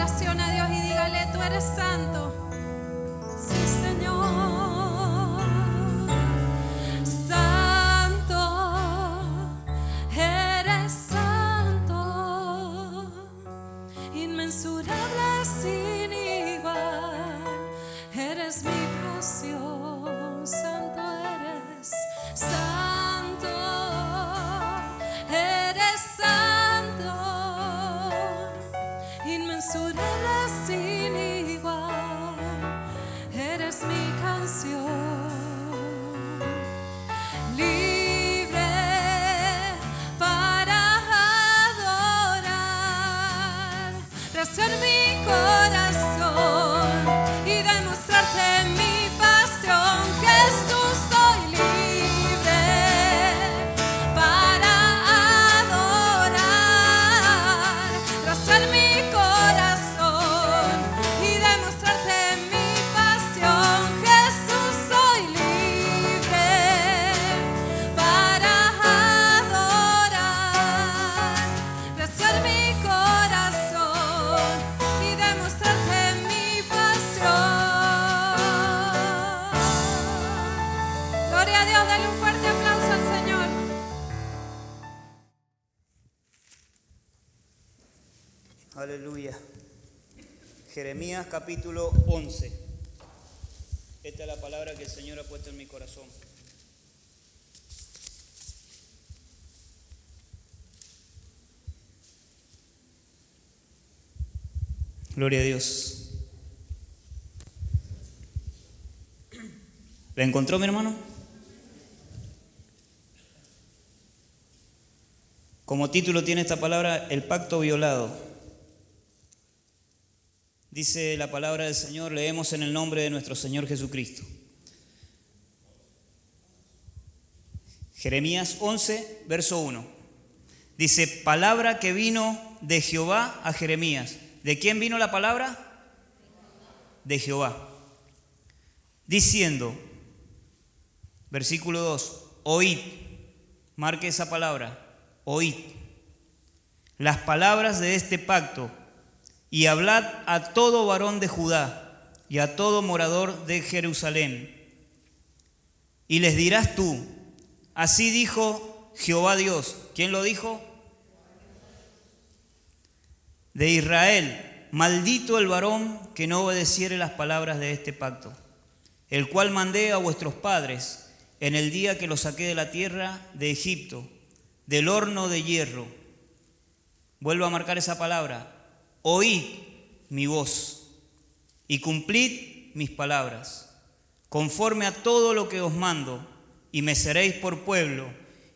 adoración a Dios y dígale: tú eres santo. Sí, Señor. Santo, eres santo, inmensurable, sin igual. Eres mi porción. Santo eres, santo, eres santo, inmensurable, sin igual. Eres mi canción, libre para adorar, rehacer mi corazón y demostrarte mi pasión. Jesús, soy libre para adorar, rehacer mi corazón y demostrarte mi pasión. Jesús, soy libre para adorar, rehacer mi corazón y demostrarte mi pasión. Gloria a Dios, dale un fuerte aplauso al Señor. Aleluya. Jeremías capítulo 11. Esta es la palabra que el Señor ha puesto en mi corazón. Gloria a Dios. ¿La encontró, mi hermano? Como título tiene esta palabra: el pacto violado. Dice la palabra del Señor, leemos en el nombre de nuestro Señor Jesucristo. Jeremías 11, verso 1. Dice: palabra que vino de Jehová a Jeremías. ¿De quién vino la palabra? De Jehová. Diciendo, versículo 2, oíd, marque esa palabra, oíd las palabras de este pacto y hablad a todo varón de Judá y a todo morador de Jerusalén. Y les dirás tú, así dijo Jehová Dios. ¿Quién lo dijo? De Israel, maldito el varón que no obedeciere las palabras de este pacto, el cual mandé a vuestros padres en el día que los saqué de la tierra de Egipto, del horno de hierro. Vuelvo a marcar esa palabra. Oíd mi voz y cumplid mis palabras, conforme a todo lo que os mando, y me seréis por pueblo,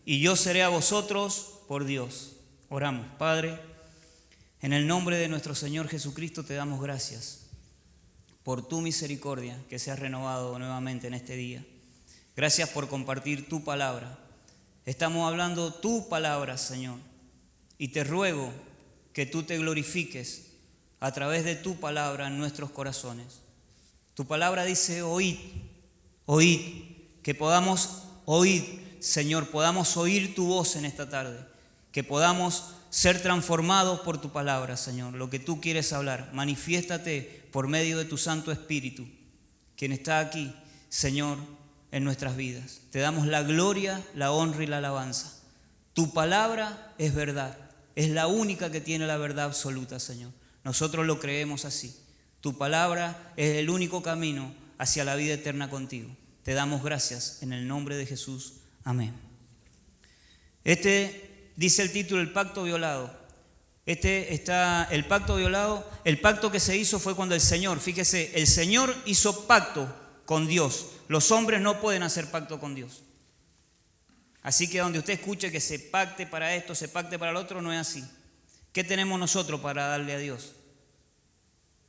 y yo seré a vosotros por Dios. Oramos. Padre, en el nombre de nuestro Señor Jesucristo te damos gracias por tu misericordia que se ha renovado nuevamente en este día. Gracias por compartir tu palabra. Estamos hablando tu palabra, Señor, y te ruego que tú te glorifiques a través de tu palabra en nuestros corazones. Tu palabra dice: oíd, oíd, que podamos oír, Señor, podamos oír tu voz en esta tarde, que podamos ser transformados por tu palabra, Señor, lo que tú quieres hablar. Manifiéstate por medio de tu Santo Espíritu, quien está aquí, Señor, en nuestras vidas. Te damos la gloria, la honra y la alabanza. Tu palabra es verdad, es la única que tiene la verdad absoluta, Señor. Nosotros lo creemos así. Tu palabra es el único camino hacia la vida eterna contigo. Te damos gracias en el nombre de Jesús. Amén. Dice el título: el pacto violado. El pacto violado. El pacto que se hizo fue cuando el Señor, fíjese, el Señor hizo pacto con Dios. Los hombres no pueden hacer pacto con Dios. Así que donde usted escuche que se pacte para esto, se pacte para el otro, no es así. ¿Qué tenemos nosotros para darle a Dios?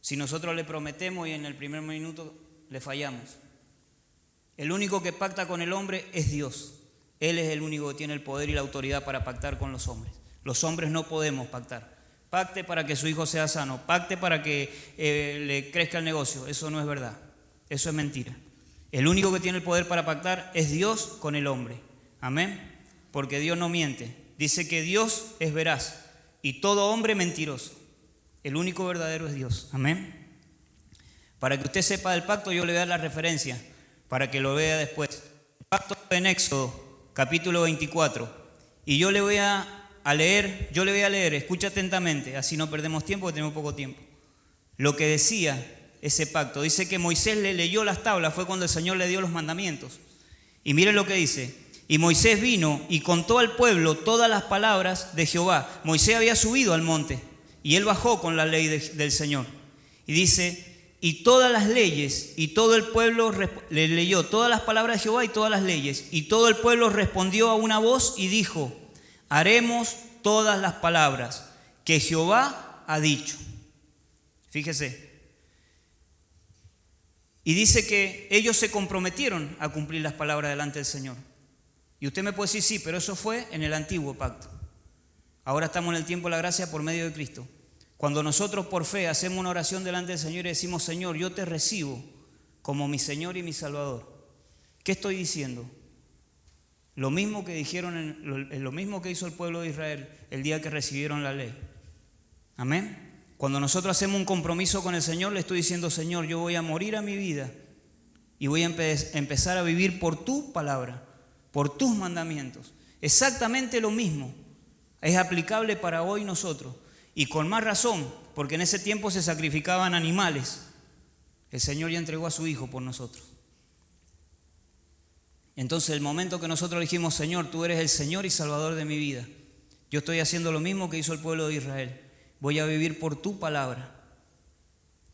Si nosotros le prometemos y en el primer minuto le fallamos. El único que pacta con el hombre es Dios. Él es el único que tiene el poder y la autoridad para pactar con los hombres. Los hombres no podemos pactar. Pacte para que su hijo sea sano, pacte para que le crezca el negocio. Eso no es verdad, eso es mentira. El único que tiene el poder para pactar es Dios con el hombre. Amén. Porque Dios no miente. Dice que Dios es veraz y todo hombre mentiroso. El único verdadero es Dios. Amén. Para que usted sepa del pacto, yo le voy a dar la referencia para que lo vea después. El pacto en Éxodo, capítulo 24. Y yo le voy a leer, escucha atentamente, así no perdemos tiempo, porque tenemos poco tiempo. Lo que decía ese pacto. Dice que Moisés le leyó las tablas, fue cuando el Señor le dio los mandamientos. Y miren lo que dice. Y Moisés vino y contó al pueblo todas las palabras de Jehová. Moisés había subido al monte y él bajó con la ley del Señor. Y dice, y todas las leyes, y todo el pueblo le leyó todas las palabras de Jehová y todas las leyes. Y todo el pueblo respondió a una voz y dijo, haremos todas las palabras que Jehová ha dicho. Fíjese. Y dice que ellos se comprometieron a cumplir las palabras delante del Señor. Y usted me puede decir, sí, pero eso fue en el antiguo pacto. Ahora estamos en el tiempo de la gracia por medio de Cristo. Cuando nosotros por fe hacemos una oración delante del Señor y decimos, Señor, yo te recibo como mi Señor y mi Salvador. ¿Qué estoy diciendo? Lo mismo que dijeron, lo mismo que hizo el pueblo de Israel el día que recibieron la ley. Amén. Cuando nosotros hacemos un compromiso con el Señor, le estoy diciendo, Señor, yo voy a morir a mi vida y voy a empezar a vivir por tu palabra, por tus mandamientos. Exactamente lo mismo es aplicable para hoy nosotros. Y con más razón, porque en ese tiempo se sacrificaban animales. El Señor ya entregó a su Hijo por nosotros. Entonces, el momento que nosotros dijimos, Señor, tú eres el Señor y Salvador de mi vida, yo estoy haciendo lo mismo que hizo el pueblo de Israel. Voy a vivir por tu palabra.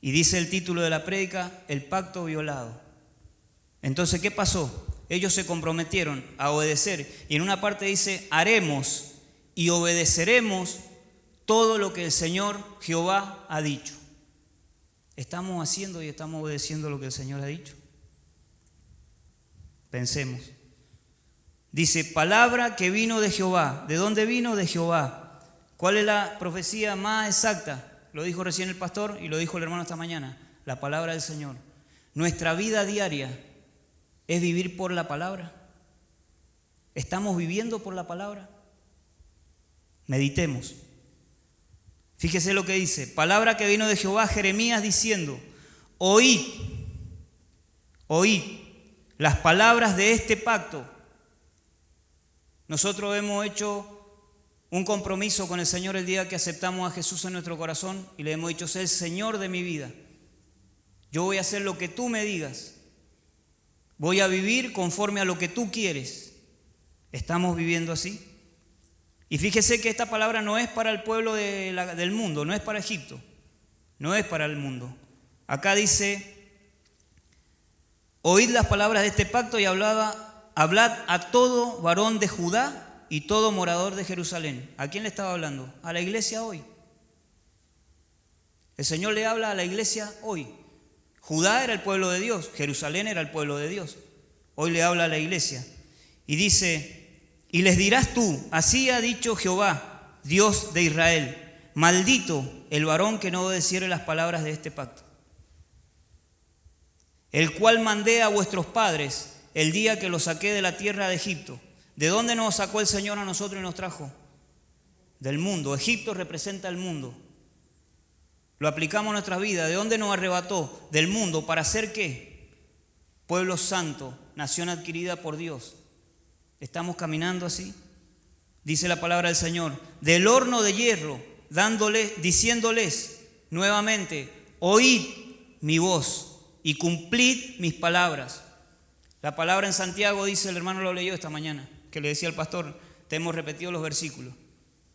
Y dice el título de la prédica, el pacto violado. Entonces, ¿qué pasó? Ellos se comprometieron a obedecer. Y en una parte dice, haremos y obedeceremos todo lo que el Señor Jehová ha dicho. ¿Estamos haciendo y estamos obedeciendo lo que el Señor ha dicho? Pensemos. Dice, palabra que vino de Jehová. ¿De dónde vino? De Jehová. ¿Cuál es la profecía más exacta? Lo dijo recién el pastor y lo dijo el hermano esta mañana. La palabra del Señor. Nuestra vida diaria es vivir por la palabra. ¿Estamos viviendo por la palabra? Meditemos. Fíjese lo que dice. Palabra que vino de Jehová, Jeremías diciendo, oíd las palabras de este pacto. Nosotros hemos hecho un compromiso con el Señor el día que aceptamos a Jesús en nuestro corazón y le hemos dicho, sé el Señor de mi vida. Yo voy a hacer lo que tú me digas. Voy a vivir conforme a lo que tú quieres. ¿Estamos viviendo así? Y fíjese que esta palabra no es para el pueblo del mundo, no es para Egipto, no es para el mundo. Acá dice, oíd las palabras de este pacto y hablad a todo varón de Judá y todo morador de Jerusalén. ¿A quién le estaba hablando? A la iglesia hoy. El Señor le habla a la iglesia hoy. Judá era el pueblo de Dios, Jerusalén era el pueblo de Dios. Hoy le habla a la iglesia. Y dice, y les dirás tú, así ha dicho Jehová, Dios de Israel, maldito el varón que no obedeciere las palabras de este pacto, el cual mandé a vuestros padres el día que los saqué de la tierra de Egipto. ¿De dónde nos sacó el Señor a nosotros y nos trajo? Del mundo. Egipto representa el mundo. Lo aplicamos a nuestra vida. ¿De dónde nos arrebató? Del mundo. ¿Para hacer qué? Pueblo santo, nación adquirida por Dios. ¿Estamos caminando así? Dice la palabra del Señor. Del horno de hierro, diciéndoles nuevamente, oíd mi voz y cumplid mis palabras. La palabra en Santiago dice, el hermano lo leyó esta mañana, que le decía al pastor, te hemos repetido los versículos.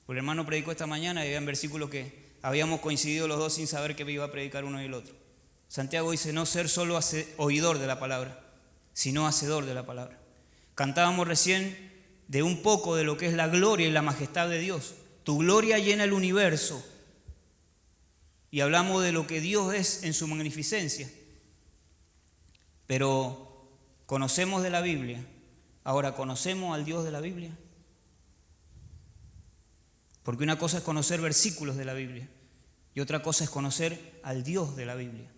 El hermano predicó esta mañana y había versículos que habíamos coincidido los dos sin saber que iba a predicar uno y el otro. Santiago dice, no ser solo oidor de la palabra, sino hacedor de la palabra. Cantábamos recién de un poco de lo que es la gloria y la majestad de Dios. Tu gloria llena el universo. Y hablamos de lo que Dios es en su magnificencia. Pero conocemos de la Biblia. Ahora, ¿conocemos al Dios de la Biblia? Porque una cosa es conocer versículos de la Biblia y otra cosa es conocer al Dios de la Biblia.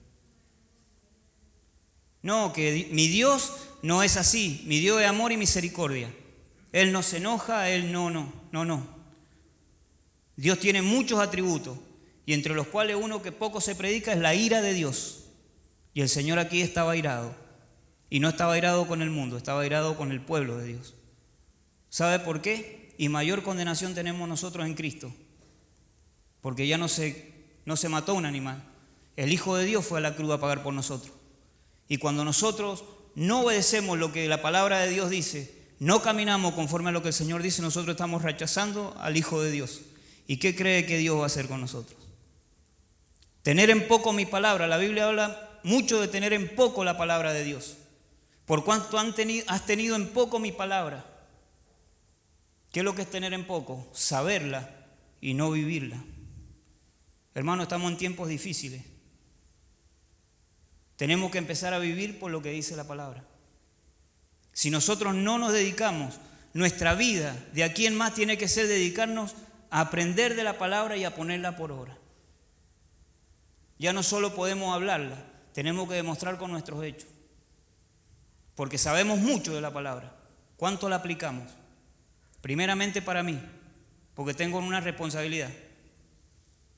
No, que mi Dios no es así. Mi Dios es amor y misericordia. Él no se enoja, Él no. Dios tiene muchos atributos y entre los cuales uno que poco se predica es la ira de Dios. Y el Señor aquí estaba airado, y no estaba airado con el mundo, estaba airado con el pueblo de Dios. ¿Sabe por qué? Y mayor condenación tenemos nosotros en Cristo, porque ya no se mató un animal. El Hijo de Dios fue a la cruz a pagar por nosotros. Y cuando nosotros no obedecemos lo que la palabra de Dios dice, no caminamos conforme a lo que el Señor dice, nosotros estamos rechazando al Hijo de Dios. ¿Y qué cree que Dios va a hacer con nosotros? Tener en poco mi palabra. La Biblia habla mucho de tener en poco la palabra de Dios. ¿Por cuánto has tenido en poco mi palabra? ¿Qué es lo que es tener en poco? Saberla y no vivirla. Hermano, estamos en tiempos difíciles. Tenemos que empezar a vivir por lo que dice la palabra. Si nosotros no nos dedicamos, nuestra vida de aquí en más tiene que ser dedicarnos a aprender de la palabra y a ponerla por obra. Ya no solo podemos hablarla, tenemos que demostrar con nuestros hechos. Porque sabemos mucho de la palabra. ¿Cuánto la aplicamos? Primeramente para mí, porque tengo una responsabilidad.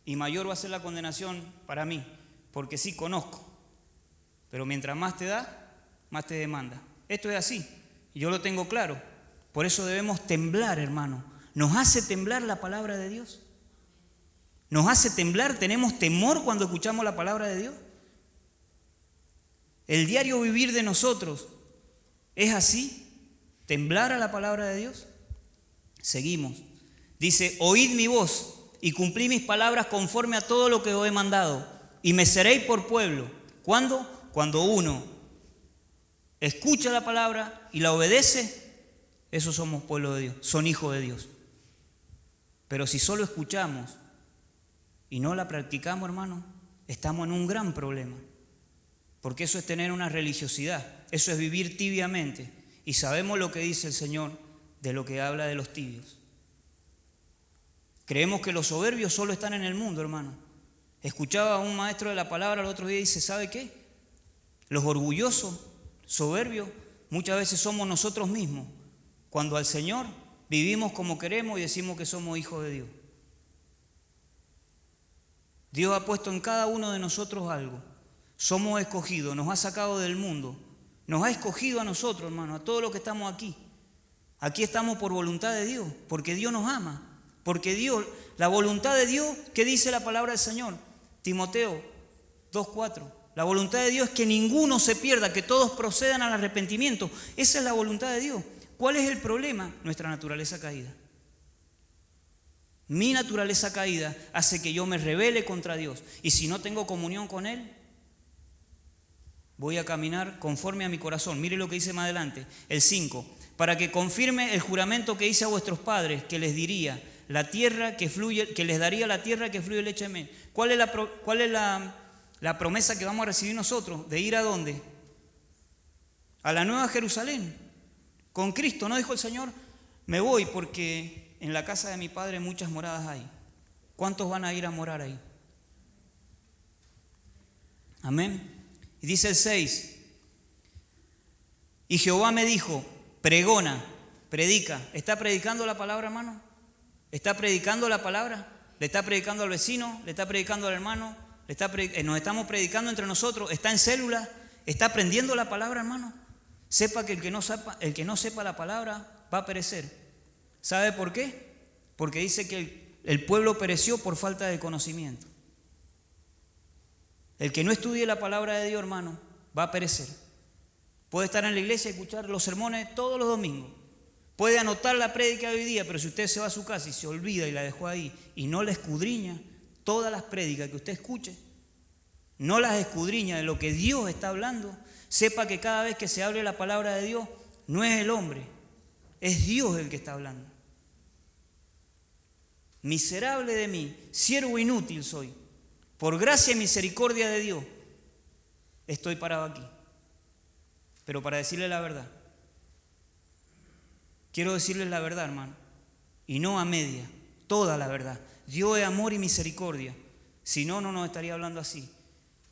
Y mayor va a ser la condenación para mí, porque sí conozco. Pero mientras más te da, más te demanda. Esto es así, y yo lo tengo claro. Por eso debemos temblar, hermano. ¿Nos hace temblar la palabra de Dios? ¿Nos hace temblar? ¿Tenemos temor cuando escuchamos la palabra de Dios? ¿El diario vivir de nosotros es así? ¿Temblar a la palabra de Dios? Seguimos. Dice, oíd mi voz y cumplí mis palabras conforme a todo lo que os he mandado, y me seréis por pueblo. ¿Cuándo? Cuando uno escucha la palabra y la obedece, esos somos pueblo de Dios, son hijos de Dios. Pero si solo escuchamos y no la practicamos, hermano, estamos en un gran problema. Porque eso es tener una religiosidad, eso es vivir tibiamente. Y sabemos lo que dice el Señor de lo que habla de los tibios. Creemos que los soberbios solo están en el mundo, hermano. Escuchaba a un maestro de la palabra el otro día y dice, ¿sabe qué? Los orgullosos, soberbios, muchas veces somos nosotros mismos. Cuando al Señor vivimos como queremos y decimos que somos hijos de Dios. Dios ha puesto en cada uno de nosotros algo. Somos escogidos, nos ha sacado del mundo. Nos ha escogido a nosotros, hermano, a todos los que estamos aquí. Aquí estamos por voluntad de Dios, porque Dios nos ama. Porque Dios, la voluntad de Dios, ¿qué dice la palabra del Señor? Timoteo 2:4. La voluntad de Dios es que ninguno se pierda, que todos procedan al arrepentimiento. Esa es la voluntad de Dios. ¿Cuál es el problema? Nuestra naturaleza caída. Mi naturaleza caída hace que yo me rebele contra Dios. Y si no tengo comunión con Él, voy a caminar conforme a mi corazón. Mire lo que dice más adelante, el 5. Para que confirme el juramento que hice a vuestros padres, que les diría la tierra que fluye, que les daría la tierra que fluye leche y miel. ¿Cuál es la promesa que vamos a recibir nosotros? ¿De ir a dónde? A la nueva Jerusalén. Con Cristo, ¿no dijo el Señor? Me voy porque en la casa de mi Padre muchas moradas hay. ¿Cuántos van a ir a morar ahí? Amén. Y dice el 6. Y Jehová me dijo, pregona, predica. ¿Está predicando la palabra, hermano? ¿Está predicando la palabra? ¿Le está predicando al vecino? ¿Le está predicando al hermano? ¿Nos estamos predicando entre nosotros? ¿Está en célula? ¿Está aprendiendo la palabra, hermano? Sepa que el que no sepa la palabra va a perecer. ¿Sabe por qué? Porque dice que el pueblo pereció por falta de conocimiento. El que no estudie la palabra de Dios, hermano, va a perecer. Puede estar en la iglesia y escuchar los sermones todos los domingos. Puede anotar la prédica de hoy día, pero si usted se va a su casa y se olvida y la dejó ahí y no la escudriña, todas las prédicas que usted escuche, no las escudriña de lo que Dios está hablando, sepa que cada vez que se hable la palabra de Dios, no es el hombre, es Dios el que está hablando. Miserable de mí, siervo inútil soy. Por gracia y misericordia de Dios, estoy parado aquí. Pero para decirle la verdad, quiero decirles la verdad, hermano, y no a media, toda la verdad. Dios es amor y misericordia, si no, no nos estaría hablando así.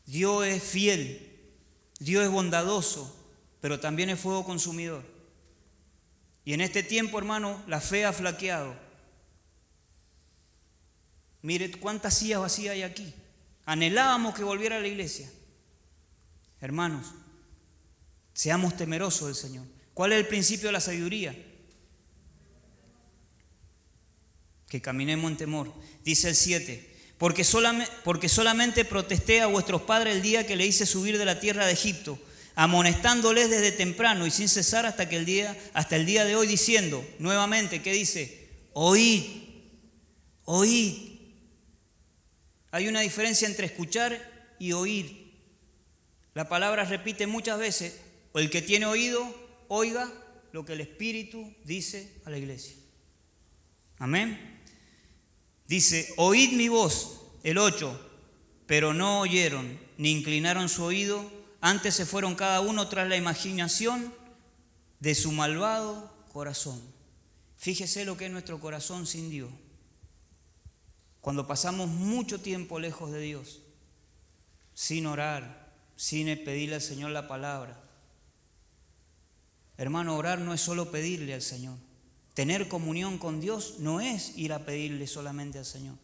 Dios es fiel, Dios es bondadoso, pero también es fuego consumidor. Y en este tiempo, hermano, la fe ha flaqueado. Mire cuántas sillas vacías hay aquí. Anhelábamos que volviera a la iglesia. Hermanos, seamos temerosos del Señor. ¿Cuál es el principio de la sabiduría? Que caminemos en temor. Dice el 7. Porque solamente protesté a vuestros padres el día que le hice subir de la tierra de Egipto, amonestándoles desde temprano y sin cesar hasta el día de hoy, diciendo nuevamente, ¿qué dice? Oíd, oíd. Hay una diferencia entre escuchar y oír. La palabra repite muchas veces, el que tiene oído, oiga lo que el Espíritu dice a la iglesia. Amén. Dice, oíd mi voz, el 8, pero no oyeron, ni inclinaron su oído, antes se fueron cada uno tras la imaginación de su malvado corazón. Fíjese lo que es nuestro corazón sin Dios. Cuando pasamos mucho tiempo lejos de Dios, sin orar, sin pedirle al Señor la palabra. Hermano, orar no es solo pedirle al Señor. Tener comunión con Dios no es ir a pedirle solamente al Señor.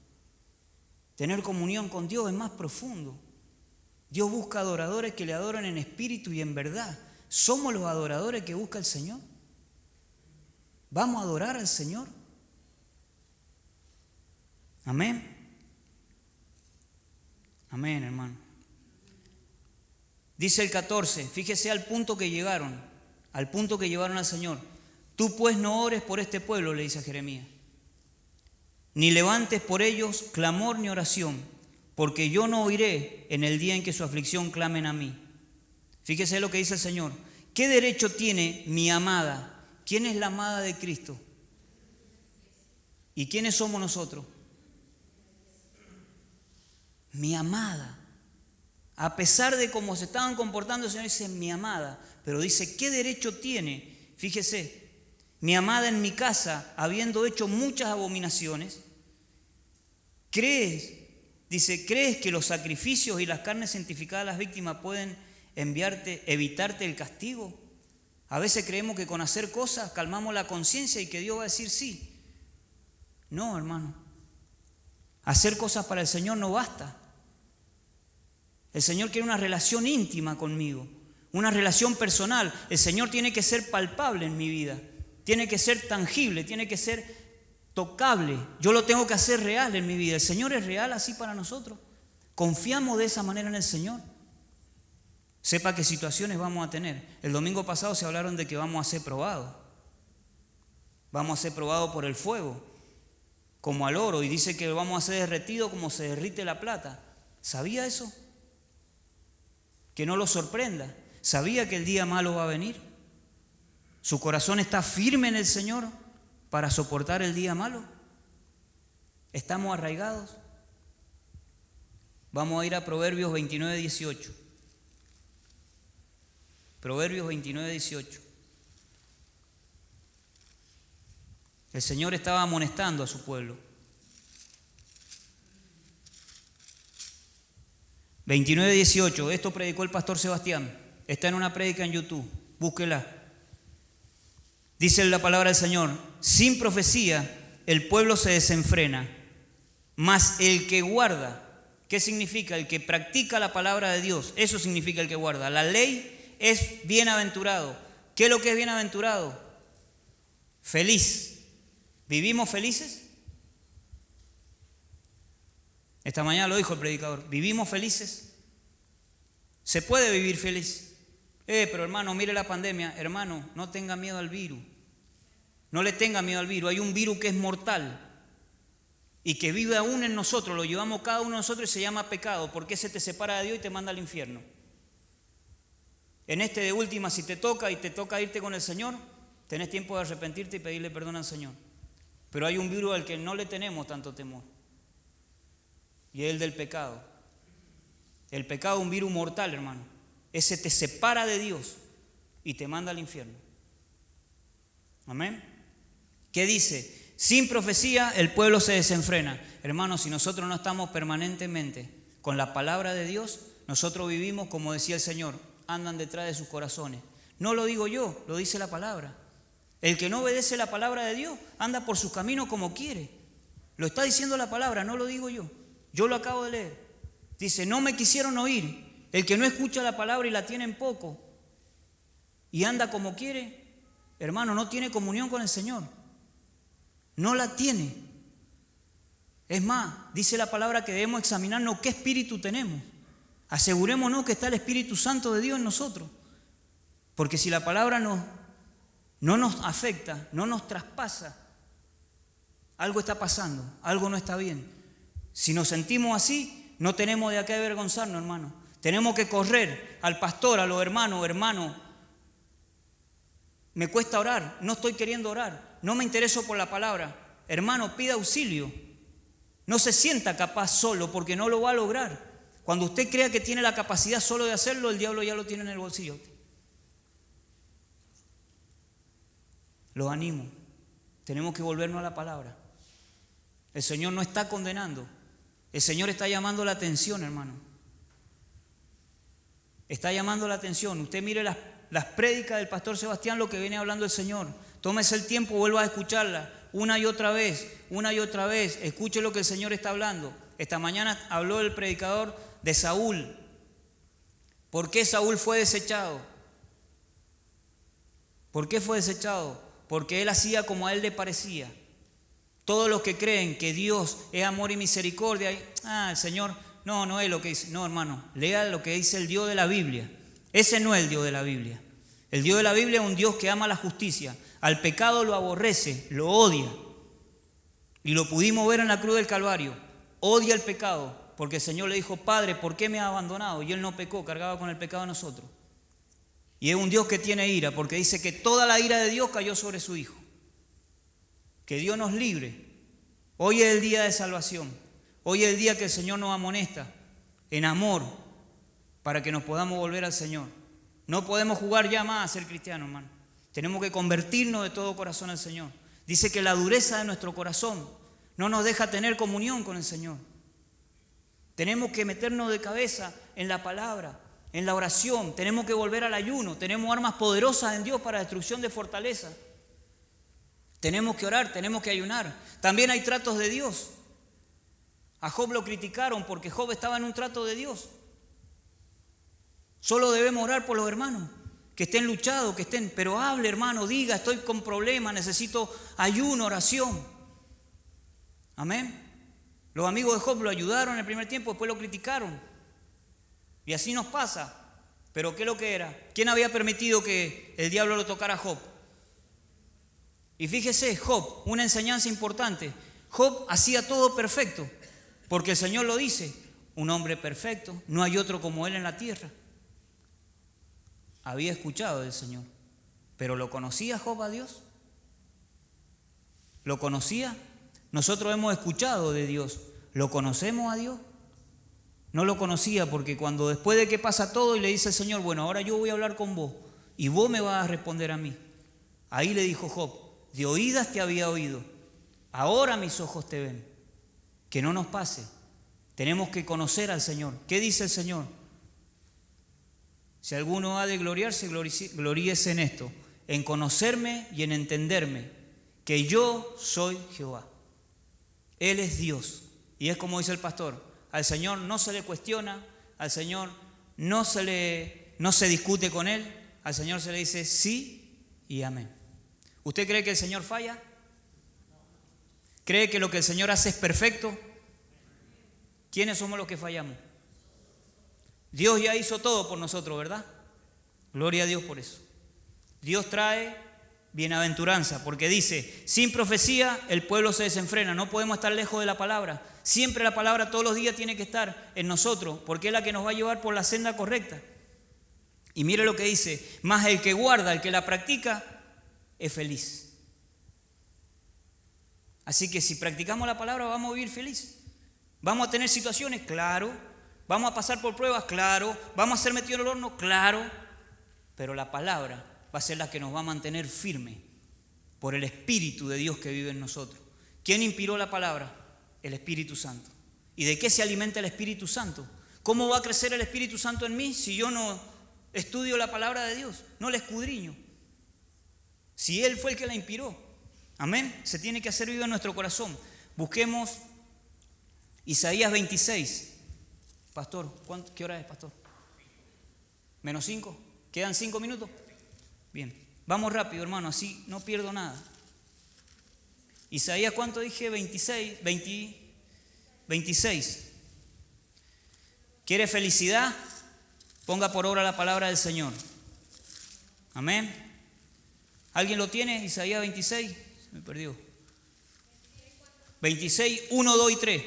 Tener comunión con Dios es más profundo. Dios busca adoradores que le adoran en espíritu y en verdad. ¿Somos los adoradores que busca el Señor? ¿Vamos a adorar al Señor? Amén. Amén, hermano. Dice el 14, fíjese al punto que llegaron al Señor. Tú pues no ores por este pueblo, le dice a Jeremías, ni levantes por ellos clamor ni oración, porque yo no oiré en el día en que su aflicción clamen a mí. Fíjese lo que dice el Señor. ¿Qué derecho tiene mi amada? ¿Quién es la amada de Cristo? ¿Y quiénes somos nosotros? Mi amada. A pesar de cómo se estaban comportando, el Señor dice mi amada, pero dice, ¿qué derecho tiene? Fíjese, mi amada en mi casa, habiendo hecho muchas abominaciones, ¿crees que los sacrificios y las carnes santificadas a las víctimas pueden evitarte el castigo? A veces creemos que con hacer cosas calmamos la conciencia y que Dios va a decir sí. No, hermano. Hacer cosas para el Señor no basta. El Señor quiere una relación íntima conmigo, una relación personal. El Señor tiene que ser palpable en mi vida, tiene que ser tangible, tiene que ser tocable. Yo lo tengo que hacer real en mi vida. El Señor es real así para nosotros. Confiamos de esa manera en el Señor. Sepa qué situaciones vamos a tener. El domingo pasado se hablaron de que vamos a ser probados. Vamos a ser probados por el fuego, como al oro, y dice que vamos a ser derretidos como se derrite la plata. ¿Sabía eso? Que no lo sorprenda. ¿Sabía que el día malo va a venir? ¿Su corazón está firme en el Señor para soportar el día malo? ¿Estamos arraigados? Vamos a ir a Proverbios 29, 18. Proverbios 29, 18. El Señor estaba amonestando a su pueblo. 29, 18. Esto predicó el pastor Sebastián. Está en una prédica en YouTube. Búsquela. Dice la palabra del Señor: sin profecía el pueblo se desenfrena, mas el que guarda. ¿Qué significa? El que practica la palabra de Dios. Eso significa el que guarda. La ley es bienaventurado. ¿Qué es lo que es bienaventurado? Feliz. ¿Vivimos felices? Esta mañana lo dijo el predicador. ¿Vivimos felices? ¿Se puede vivir feliz? Pero hermano, mire la pandemia. Hermano, no tenga miedo al virus. No le tenga miedo al virus. Hay un virus que es mortal y que vive aún en nosotros. Lo llevamos cada uno de nosotros y se llama pecado, porque ese te separa de Dios y te manda al infierno. En este de última, si te toca irte con el Señor, tenés tiempo de arrepentirte y pedirle perdón al Señor. Pero hay un virus al que no le tenemos tanto temor, y es el del pecado. El pecado es un virus mortal, hermano. Ese te separa de Dios y te manda al infierno. Amén. ¿Qué dice? Sin profecía el pueblo se desenfrena. Hermano, si nosotros no estamos permanentemente con la palabra de Dios, nosotros vivimos, como decía el Señor, andan detrás de sus corazones. No lo digo yo, lo dice la palabra. El que no obedece la palabra de Dios anda por sus caminos como quiere. Lo está diciendo la palabra, no lo digo yo. Yo lo acabo de leer. Dice, no me quisieron oír. El que no escucha la palabra y la tiene en poco y anda como quiere, hermano, no tiene comunión con el Señor. No la tiene. Es más, dice la palabra que debemos examinarnos qué espíritu tenemos. Asegurémonos que está el Espíritu Santo de Dios en nosotros. Porque si la palabra no nos afecta, no nos traspasa, algo está pasando, algo no está bien. Si nos sentimos así, no tenemos de qué avergonzarnos, hermano. Tenemos que correr al pastor, a los hermanos, hermano. Me cuesta orar, no estoy queriendo orar, no me intereso por la palabra. Hermano, pida auxilio. No se sienta capaz solo porque no lo va a lograr. Cuando usted crea que tiene la capacidad solo de hacerlo, el diablo ya lo tiene en el bolsillo. Los animo. Tenemos que volvernos a la palabra. El Señor no está condenando. El Señor está llamando la atención, hermano. Está llamando la atención. Usted mire las prédicas del pastor Sebastián, lo que viene hablando el Señor. Tómese el tiempo, vuelva a escucharla una y otra vez, una y otra vez. Escuche lo que el Señor está hablando. Esta mañana habló el predicador de Saúl. ¿Por qué Saúl fue desechado? ¿Por qué fue desechado? Porque él hacía como a él le parecía. Todos los que creen que Dios es amor y misericordia, el Señor, no es lo que dice. No, hermano, lea lo que dice el Dios de la Biblia. Ese no es el Dios de la Biblia. El Dios de la Biblia es un Dios que ama la justicia. Al pecado lo aborrece, lo odia. Y lo pudimos ver en la cruz del Calvario. Odia el pecado, porque el Señor le dijo, Padre, ¿por qué me has abandonado? Y él no pecó, cargaba con el pecado de nosotros. Y es un Dios que tiene ira, porque dice que toda la ira de Dios cayó sobre su Hijo. Que Dios nos libre. Hoy es el día de salvación. Hoy es el día que el Señor nos amonesta en amor para que nos podamos volver al Señor. No podemos jugar ya más a ser cristianos, hermano. Tenemos que convertirnos de todo corazón al Señor. Dice que la dureza de nuestro corazón no nos deja tener comunión con el Señor. Tenemos que meternos de cabeza en la palabra, en la oración. Tenemos que volver al ayuno. Tenemos armas poderosas en Dios para destrucción de fortaleza. Tenemos que orar, tenemos que ayunar. También hay tratos de Dios. A Job lo criticaron porque Job estaba en un trato de Dios. Solo debemos orar por los hermanos, que estén luchados, que estén, pero hable, hermano, diga, estoy con problemas, necesito ayuno, oración. Amén. Los amigos de Job lo ayudaron en el primer tiempo, después lo criticaron. Y así nos pasa. Pero ¿qué es lo que era? ¿Quién había permitido que el diablo lo tocara a Job? Y fíjese, Job, una enseñanza importante. Job hacía todo perfecto, porque el Señor lo dice, un hombre perfecto, no hay otro como él en la tierra. Había escuchado del Señor, pero ¿lo conocía Job a Dios? ¿Lo conocía? Nosotros hemos escuchado de Dios, ¿lo conocemos a Dios? No lo conocía porque cuando después de que pasa todo y le dice el Señor, bueno, ahora yo voy a hablar con vos y vos me vas a responder a mí. Ahí le dijo Job, de oídas te había oído, ahora mis ojos te ven. Que no nos pase, tenemos que conocer al Señor. ¿Qué dice el Señor? Si alguno ha de gloriarse, gloríese en esto, en conocerme y en entenderme, que yo soy Jehová. Él es Dios. Y es como dice el pastor, al Señor no se le cuestiona, al Señor no se discute con Él, al Señor se le dice sí y amén. ¿Usted cree que el Señor falla? ¿Cree que lo que el Señor hace es perfecto? ¿Quiénes somos los que fallamos? Dios ya hizo todo por nosotros, ¿verdad? Gloria a Dios por eso. Dios trae bienaventuranza, porque dice, sin profecía el pueblo se desenfrena. No podemos estar lejos de la palabra. Siempre la palabra todos los días tiene que estar en nosotros, porque es la que nos va a llevar por la senda correcta. Y mire lo que dice, más el que guarda, el que la practica, es feliz. Así que si practicamos la palabra vamos a vivir feliz. ¿Vamos a tener situaciones? Claro. ¿Vamos a pasar por pruebas? Claro. ¿Vamos a ser metidos en el horno? Claro. Pero la palabra va a ser la que nos va a mantener firmes por el Espíritu de Dios que vive en nosotros. ¿Quién inspiró la palabra? El Espíritu Santo. ¿Y de qué se alimenta el Espíritu Santo? ¿Cómo va a crecer el Espíritu Santo en mí si yo no estudio la palabra de Dios? No la escudriño. Si Él fue el que la inspiró. Amén. Se tiene que hacer vivo en nuestro corazón. Busquemos Isaías 26. Pastor, ¿qué hora es, pastor? ¿Menos 5? ¿Quedan 5 minutos? Bien, vamos rápido, hermano, así no pierdo nada. Isaías, ¿cuánto dije? 26. ¿Quiere felicidad? Ponga por obra la palabra del Señor. Amén. ¿Alguien lo tiene? Isaías 26. Se me perdió. 26, 1, 2 y 3.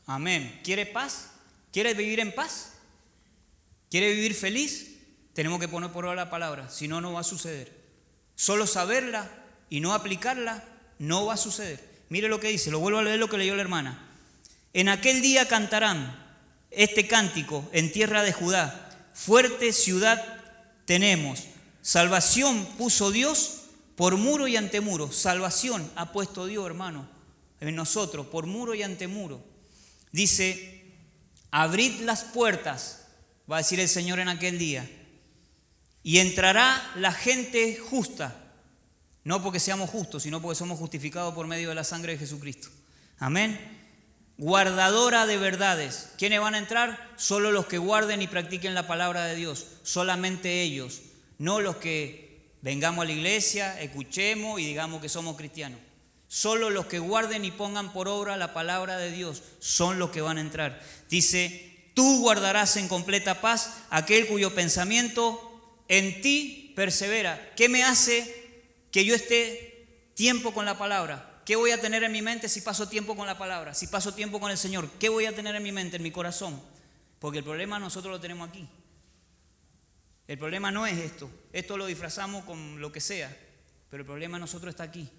Amén. ¿Quiere paz? ¿Quiere vivir en paz? ¿Quiere vivir feliz? Tenemos que poner por obra la palabra, si no, no va a suceder. Solo saberla y no aplicarla no va a suceder. Mire lo que dice, lo vuelvo a leer lo que leyó la hermana. En aquel día cantarán este cántico en tierra de Judá. Fuerte ciudad tenemos. Salvación puso Dios por muro y ante muro. Salvación ha puesto Dios, hermano, en nosotros, por muro y ante muro. Dice, abrid las puertas, va a decir el Señor en aquel día, y entrará la gente justa, no porque seamos justos, sino porque somos justificados por medio de la sangre de Jesucristo. Amén. Guardadora de verdades. ¿Quiénes van a entrar? Solo los que guarden y practiquen la palabra de Dios, solamente ellos, no los que vengamos a la iglesia, escuchemos y digamos que somos cristianos. Solo los que guarden y pongan por obra la palabra de Dios son los que van a entrar. Dice, tú guardarás en completa paz aquel cuyo pensamiento en ti persevera. ¿Qué me hace que yo esté tiempo con la palabra? ¿Qué voy a tener en mi mente si paso tiempo con la palabra? Si paso tiempo con el Señor, ¿qué voy a tener en mi mente, en mi corazón? Porque el problema nosotros lo tenemos aquí. El problema no es esto. Esto lo disfrazamos con lo que sea. Pero el problema de nosotros está aquí.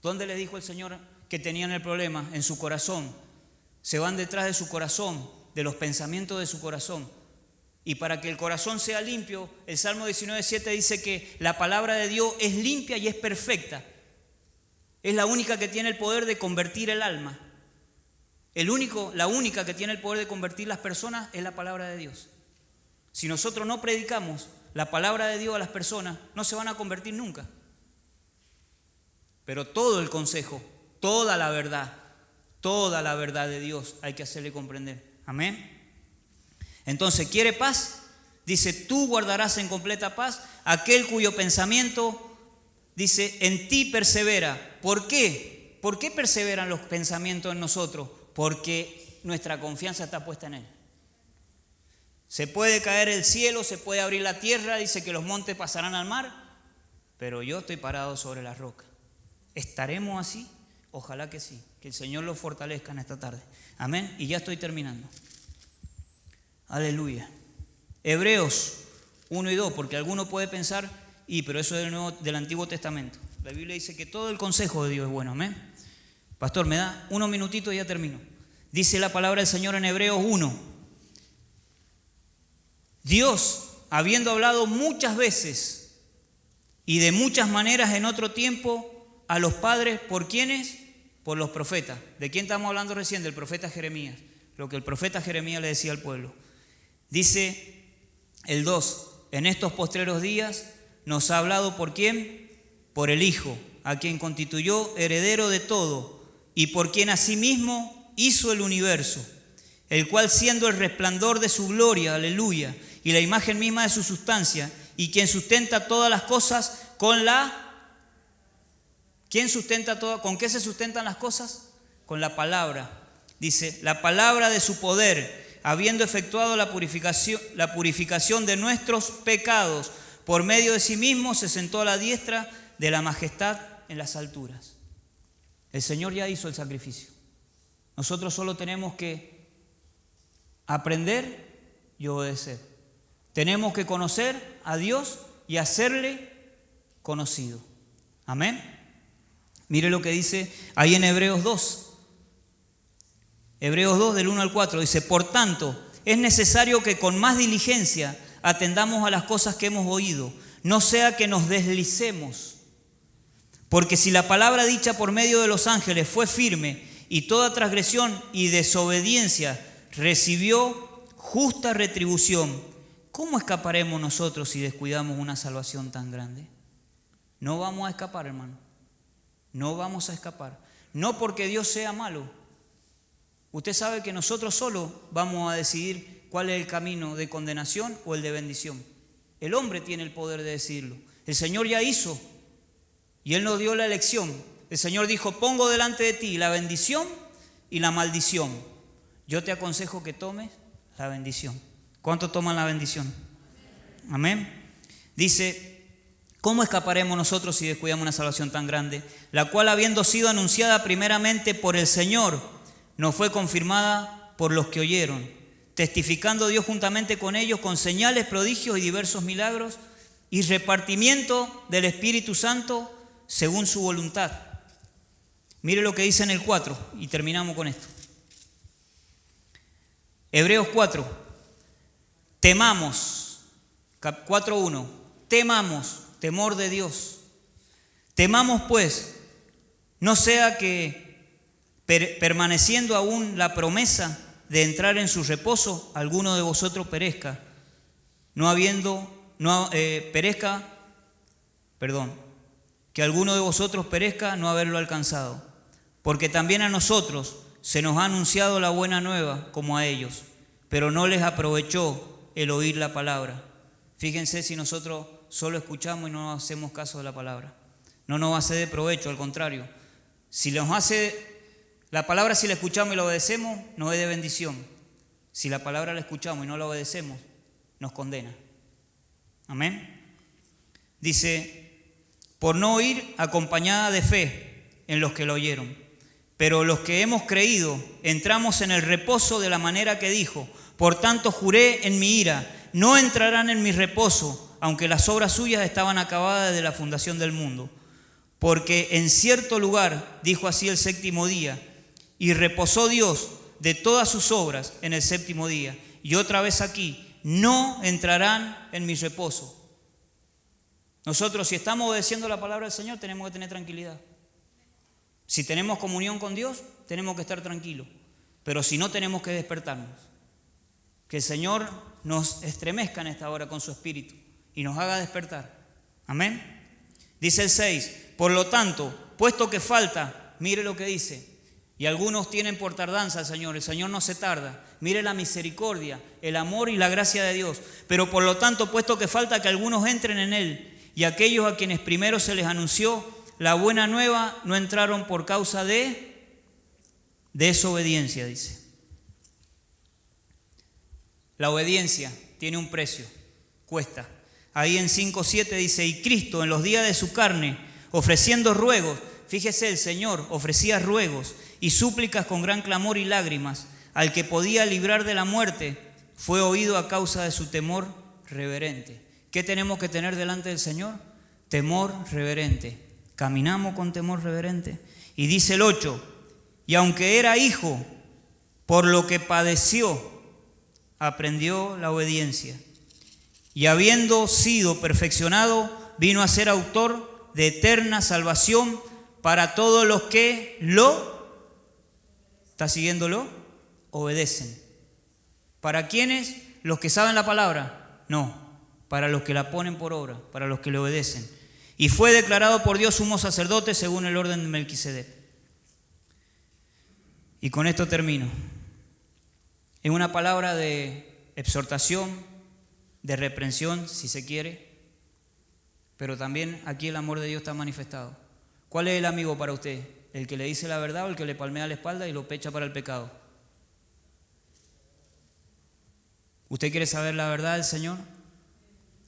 ¿Dónde les dijo el Señor que tenían el problema? En su corazón. Se van detrás de su corazón, de los pensamientos de su corazón. Y para que el corazón sea limpio, el Salmo 19:7 dice que la palabra de Dios es limpia y es perfecta. Es la única que tiene el poder de convertir el alma. La única que tiene el poder de convertir las personas es la palabra de Dios. Si nosotros no predicamos la palabra de Dios a las personas, no se van a convertir nunca. Pero todo el consejo, toda la verdad de Dios hay que hacerle comprender. Amén. Entonces, ¿quiere paz? Dice, tú guardarás en completa paz aquel cuyo pensamiento, dice, en ti persevera. ¿Por qué? ¿Por qué perseveran los pensamientos en nosotros? Porque nuestra confianza está puesta en Él. Se puede caer el cielo, se puede abrir la tierra, dice que los montes pasarán al mar, pero yo estoy parado sobre la roca. ¿Estaremos así? Ojalá que sí, que el Señor los fortalezca en esta tarde. Amén. Y ya estoy terminando. Aleluya. Hebreos 1 y 2, porque alguno puede pensar, pero eso es del Antiguo Testamento. La Biblia dice que todo el consejo de Dios es bueno. Amén. Pastor, me da unos minutitos y ya termino. Dice la palabra del Señor en Hebreos 1. Dios, habiendo hablado muchas veces y de muchas maneras en otro tiempo, a los padres, ¿por quiénes? Por los profetas. ¿De quién estamos hablando recién? Del profeta Jeremías. Lo que el profeta Jeremías le decía al pueblo. Dice el 2, en estos postreros días nos ha hablado ¿por quién? Por el Hijo, a quien constituyó heredero de todo y por quien asimismo hizo el universo, el cual siendo el resplandor de su gloria, aleluya, y la imagen misma de su sustancia, y quien sustenta todas las cosas con la... ¿Quién sustenta todo? ¿Con qué se sustentan las cosas? Con la palabra. Dice, la palabra de su poder, habiendo efectuado la purificación de nuestros pecados, por medio de sí mismo se sentó a la diestra de la majestad en las alturas. El Señor ya hizo el sacrificio. Nosotros solo tenemos que aprender y obedecer. Tenemos que conocer a Dios y hacerle conocido. Amén. Mire lo que dice ahí en Hebreos 2. Hebreos 2 del 1 al 4 dice, por tanto, es necesario que con más diligencia atendamos a las cosas que hemos oído, no sea que nos deslicemos. Porque si la palabra dicha por medio de los ángeles fue firme y toda transgresión y desobediencia recibió justa retribución, ¿cómo escaparemos nosotros si descuidamos una salvación tan grande? No vamos a escapar, hermano. No vamos a escapar. No porque Dios sea malo. Usted sabe que nosotros solo vamos a decidir cuál es el camino de condenación o el de bendición. El hombre tiene el poder de decidirlo. El Señor ya hizo y Él nos dio la elección. El Señor dijo: pongo delante de ti la bendición y la maldición. Yo te aconsejo que tomes la bendición. ¿Cuánto toman la bendición? Amén. Dice: ¿cómo escaparemos nosotros si descuidamos una salvación tan grande? La cual, habiendo sido anunciada primeramente por el Señor, nos fue confirmada por los que oyeron, testificando Dios juntamente con ellos con señales, prodigios y diversos milagros y repartimiento del Espíritu Santo según su voluntad. Mire lo que dice en el 4 y terminamos con esto. Hebreos 4. Temamos. 4:1. Temamos. Temor de Dios. Temamos pues, no sea que permaneciendo aún la promesa de entrar en su reposo, alguno de vosotros perezca, que alguno de vosotros perezca no haberlo alcanzado. Porque también a nosotros se nos ha anunciado la buena nueva como a ellos, pero no les aprovechó el oír la palabra. Fíjense si nosotros solo escuchamos y no hacemos caso de la palabra. No nos va a ser de provecho, al contrario. Si nos hace la palabra, si la escuchamos y la obedecemos, nos es de bendición. Si la palabra la escuchamos y no la obedecemos, nos condena. Amén. Dice: por no oír acompañada de fe en los que lo oyeron. Pero los que hemos creído entramos en el reposo de la manera que dijo: por tanto juré en mi ira, no entrarán en mi reposo, aunque las obras suyas estaban acabadas desde la fundación del mundo. Porque en cierto lugar dijo así el séptimo día, y reposó Dios de todas sus obras en el séptimo día. Y otra vez aquí: no entrarán en mi reposo. Nosotros, si estamos obedeciendo la palabra del Señor, tenemos que tener tranquilidad. Si tenemos comunión con Dios, tenemos que estar tranquilos. Pero si no, tenemos que despertarnos. Que el Señor nos estremezca en esta hora con su espíritu y nos haga despertar. Amén. Dice el 6: por lo tanto, puesto que falta, mire lo que dice, y algunos tienen por tardanza al Señor, el Señor no se tarda. Mire la misericordia, el amor y la gracia de Dios. Pero por lo tanto, puesto que falta que algunos entren en Él, y aquellos a quienes primero se les anunció la buena nueva no entraron por causa de desobediencia, dice. La obediencia tiene un precio, cuesta. Ahí en 5:7 dice: y Cristo en los días de su carne, ofreciendo ruegos, fíjese, el Señor ofrecía ruegos y súplicas con gran clamor y lágrimas, al que podía librar de la muerte, fue oído a causa de su temor reverente. ¿Qué tenemos que tener delante del Señor? Temor reverente. Caminamos con temor reverente. Y dice el 8: y aunque era hijo, por lo que padeció, aprendió la obediencia. Y habiendo sido perfeccionado, vino a ser autor de eterna salvación para todos los que ¿está siguiéndolo? Obedecen. ¿Para quiénes? ¿Los que saben la palabra? No, para los que la ponen por obra, para los que le obedecen. Y fue declarado por Dios sumo sacerdote según el orden de Melquisedec. Y con esto termino. Es una palabra de exhortación, de reprensión, si se quiere, pero también aquí el amor de Dios está manifestado. ¿Cuál es el amigo para usted? ¿El que le dice la verdad o el que le palmea la espalda y lo pecha para el pecado? ¿Usted quiere saber la verdad del Señor?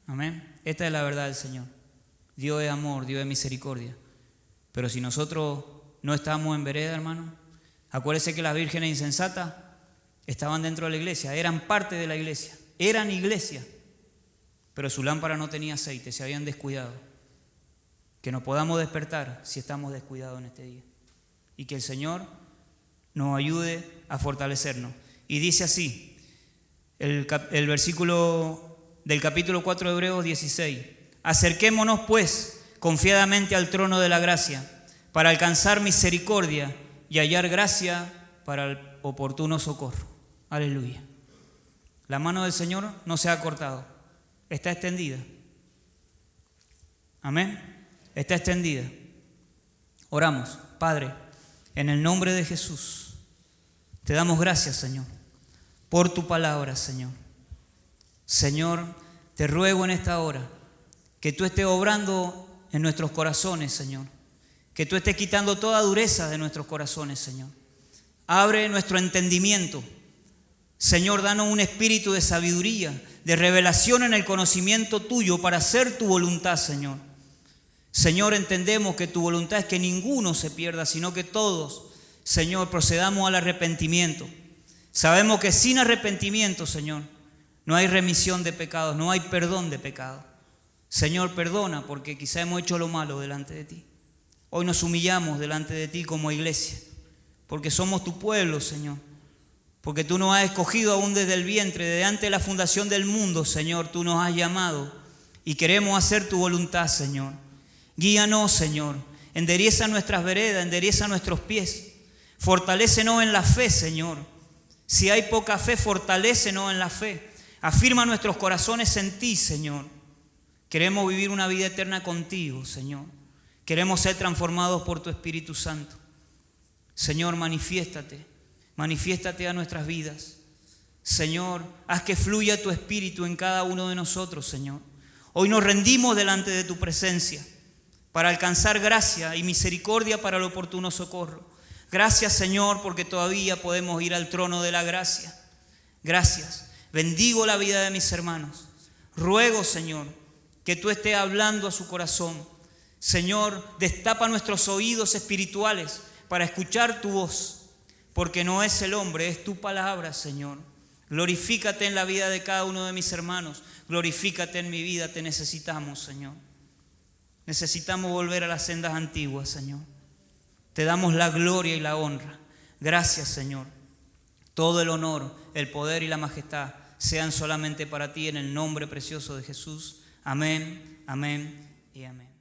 Amén. Esta es la verdad del Señor. Dios es amor, Dios es misericordia. Pero si nosotros no estamos en vereda, hermano, acuérdese que las vírgenes insensatas estaban dentro de la iglesia, eran parte de la iglesia, eran iglesia, pero su lámpara no tenía aceite, se habían descuidado. Que nos podamos despertar si estamos descuidados en este día. Y que el Señor nos ayude a fortalecernos. Y dice así: el versículo del capítulo 4 de Hebreos 16. Acerquémonos pues confiadamente al trono de la gracia para alcanzar misericordia y hallar gracia para el oportuno socorro. Aleluya. La mano del Señor no se ha cortado, está extendida. Amén. Está extendida. Oramos. Padre, en el nombre de Jesús, te damos gracias, Señor, por tu palabra, Señor. Señor, te ruego en esta hora que tú estés obrando en nuestros corazones, Señor. Que tú estés quitando toda dureza de nuestros corazones, Señor. Abre nuestro entendimiento. Señor, danos un espíritu de sabiduría, de revelación en el conocimiento tuyo para hacer tu voluntad, Señor. Señor, entendemos que tu voluntad es que ninguno se pierda, sino que todos, Señor, procedamos al arrepentimiento. Sabemos que sin arrepentimiento, Señor, no hay remisión de pecados, no hay perdón de pecados. Señor, perdona porque quizá hemos hecho lo malo delante de ti. Hoy nos humillamos delante de ti como iglesia, porque somos tu pueblo, Señor. Porque tú nos has escogido aún desde el vientre, desde antes de la fundación del mundo, Señor, tú nos has llamado y queremos hacer tu voluntad, Señor. Guíanos, Señor, endereza nuestras veredas, endereza nuestros pies, fortalécenos en la fe, Señor. Si hay poca fe, fortalécenos en la fe. Afirma nuestros corazones en ti, Señor. Queremos vivir una vida eterna contigo, Señor. Queremos ser transformados por tu Espíritu Santo. Señor, manifiéstate a nuestras vidas. Señor, haz que fluya tu Espíritu en cada uno de nosotros, Señor. Hoy nos rendimos delante de tu presencia para alcanzar gracia y misericordia para el oportuno socorro. Gracias, Señor, porque todavía podemos ir al trono de la gracia. Gracias. Bendigo la vida de mis hermanos. Ruego, Señor, que tú estés hablando a su corazón. Señor, destapa nuestros oídos espirituales para escuchar tu voz, porque no es el hombre, es tu palabra, Señor. Glorifícate en la vida de cada uno de mis hermanos. Glorifícate en mi vida, te necesitamos, Señor. Necesitamos volver a las sendas antiguas, Señor. Te damos la gloria y la honra. Gracias, Señor. Todo el honor, el poder y la majestad sean solamente para ti en el nombre precioso de Jesús. Amén, amén y amén.